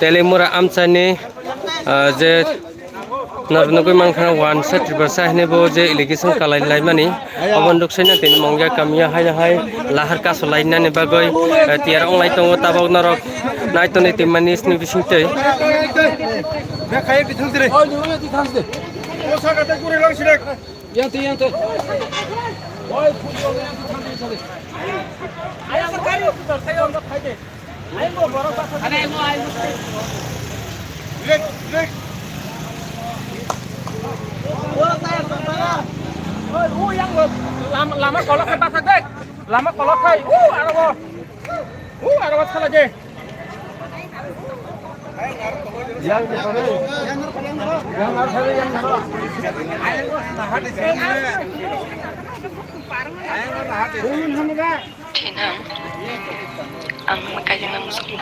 Telemura amchani je narnogoi mangkha wan satribar sahne bo je irrigation kalai laimani obondok saina tin mongya kamya hai lahar kaso lainani bagoi tiar onglai tongo tabok narok naitoni timani sni bisingte Kaya bitang dire. Oh, nyuruh di tas deh. Oh, saya kata kurang lang silek. Yang tu. Oh, football yang tu tas deh. Ayam sekali itu saya untuk kaya. Ayam mau baru tak. Ayam mau. Lek. Oh, saya saudara. Oh, yang lama kolok ke pasar dek. Lama kolok kai. Ada apa salah je? Yang Tinang, ang makaya ng musuh.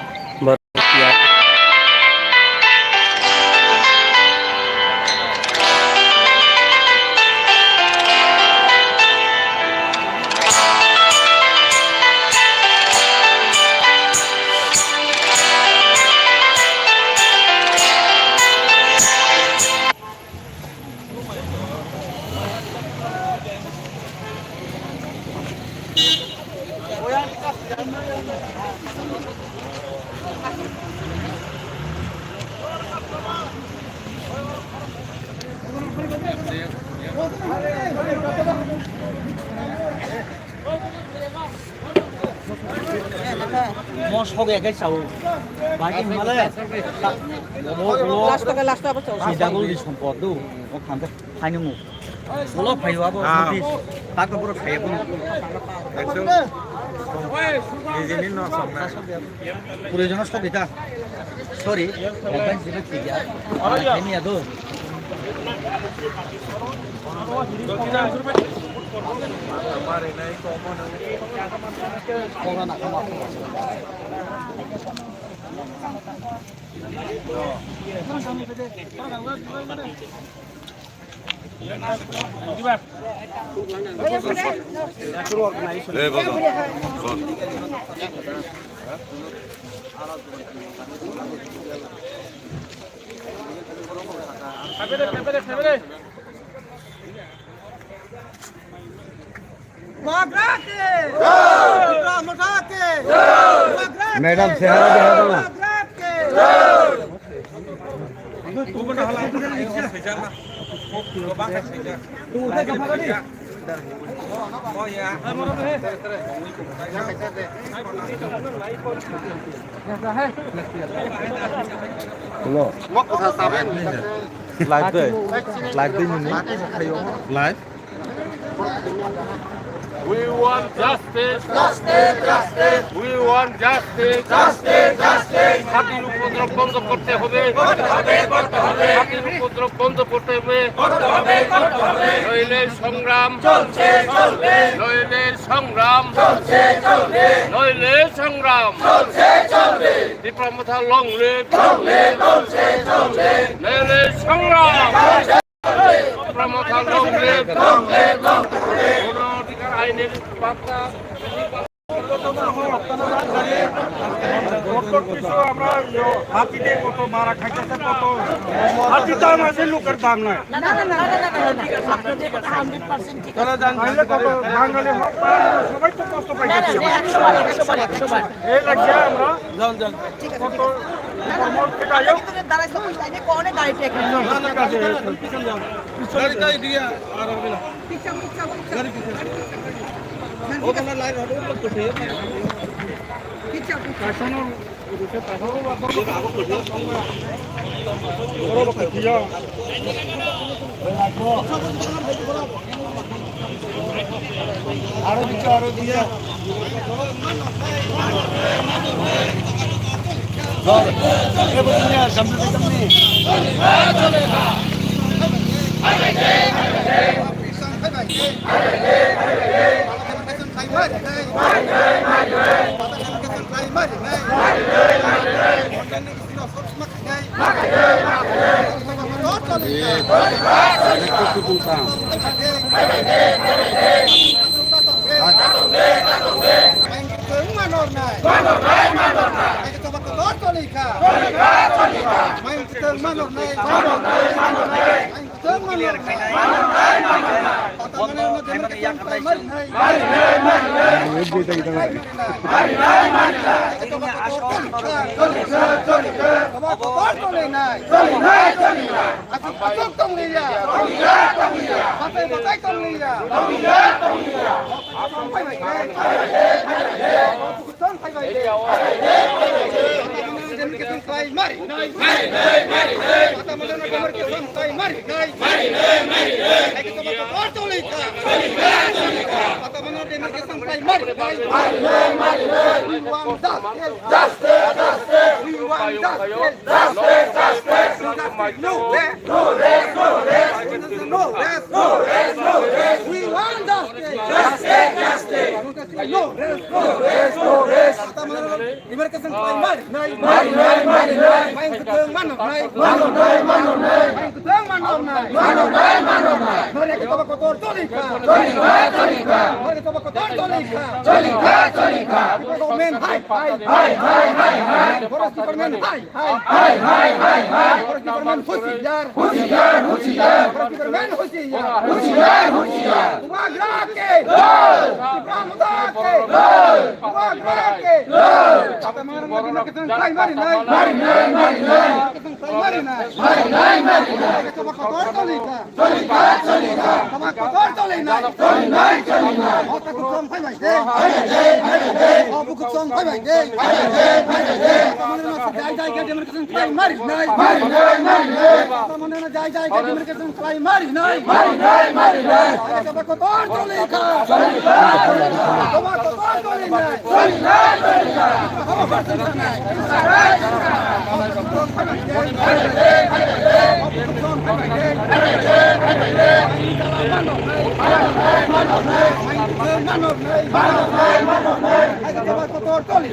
Mo soge cái sầu বাকি মালে last আবার sầu সিদাগুল দি সম্পদ দু ও খানতে ফাইনো মু বলো ফাইও আবো মুদি তাকে পুরো খাইবো একদম ইজেনি ন সমনা পুরো জন সব দিতা সরি একবার জিবে কি যা এনি আদো हमारे नहीं कॉमन না কমা मैडम से live live We want justice. Justice. We want justice. Justice. হাতির উপদ্রব বন্ধ করতে হবে। হাতির উপদ্রব বন্ধ করতে হবে। নইলে সংগ্রাম চলবে। নইলে সংগ্রাম চলবে। নইলে সংগ্রাম চলবে। দীপমথা লং লিভ। নইলে সংগ্রাম দীপমথা লং লিভ। আইনের বার্তা আমরা হাতিতে কত মারা খাইতেছে কত হাতি দাম আছে লোকের দাম নাই কত বাঙালি সবাই তো কষ্ট পাইতেছে এই লাগছে আমরা কত আরো দিয়ে Choli,